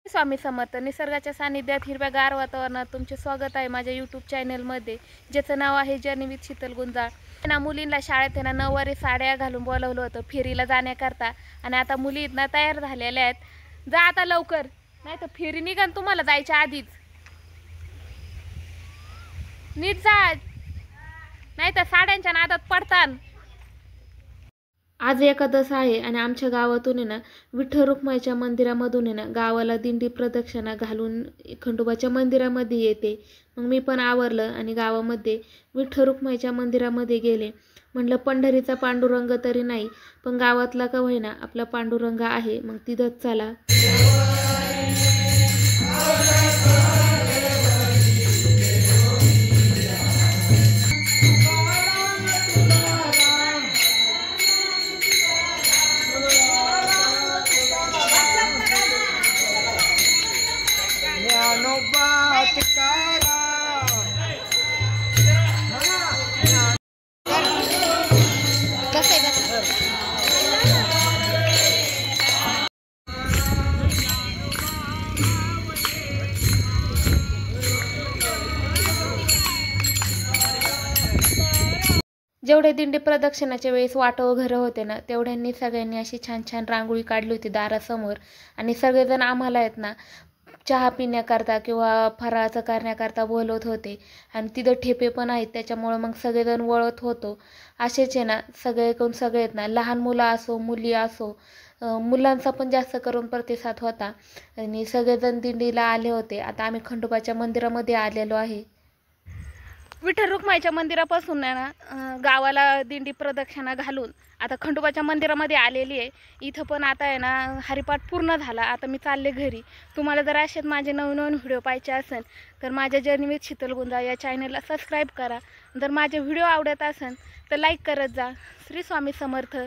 स्वामी समर्थ. निसर्गाच्या सानिध्यात हिरव्यागार वातावरणात तुमचे स्वागत आहे माझ्या यूट्यूब चॅनलमध्ये, ज्याचं नाव आहे जर्नी विथ शीतल गुंजाळ. ना मुलींना शाळेत ना नऊवारी साड्या घालून बोलावलं होतं फेरीला जाण्याकरता, आणि आता मुली इथनं तयार झालेल्या आहेत. जा आता लवकर, नाही तर फेरी निघन तुम्हाला जायच्या आधीच. नीट जा, नाही तर साड्यांच्या नादात पडतान. आज एकादश आहे आणि आमच्या गावातून आहे ना विठ्ठल रुक्माईच्या मंदिरामधून आहे ना गावाला दिंडी प्रदक्षिणा घालून खंडोबाच्या मंदिरामध्ये येते. मग मी पण आवरलं आणि गावामध्ये विठ्ठल रुक्माईच्या मंदिरामध्ये गेले. म्हटलं पंढरीचा पांडुरंग तरी नाही, पण गावातला का होईना आपला पांडुरंग आहे, मग तिथंच चला. जेवढे दिंडी प्रदक्षिणाच्या वेळेस वाटव घरं होते ना, तेवढ्यांनी सगळ्यांनी अशी छान छान रांगोळी काढली होती दारासमोर. आणि सगळेजण आम्हाला आहेत ना चहा पिण्याकरता किंवा फराळाचं करण्याकरता बोलवत होते. आणि तिथं ठेपे पण आहेत, त्याच्यामुळं मग सगळेजण वळत होतो. असेच आहे ना सगळेकडून सगळे आहेत ना, लहान मुलं असो मुली असो, मुलांचा पण जास्त करून प्रतिसाद होता. आणि सगळेजण दिंडीला आले होते. आता आम्ही खंडोबाच्या मंदिरामध्ये आलेलो आहे. विठ्ठल रुक्माईच्या मंदिरापासून आहे ना गावाला दिंडी प्रदक्षिणा घालून आता खंडोबाच्या मंदिरामध्ये आलेली आहे. इथं पण आता आहे ना हरिपाठ पूर्ण झाला. आता मी चालले घरी. तुम्हाला जर असेच माझे नवीन नवीन व्हिडिओ पाहायचे असेल तर माझ्या जर्नी विथ शीतल गुंजाळ या चॅनलला सबस्क्राईब करा. जर माझे व्हिडिओ आवडत असेल तर लाईक करत जा. श्री स्वामी समर्थ.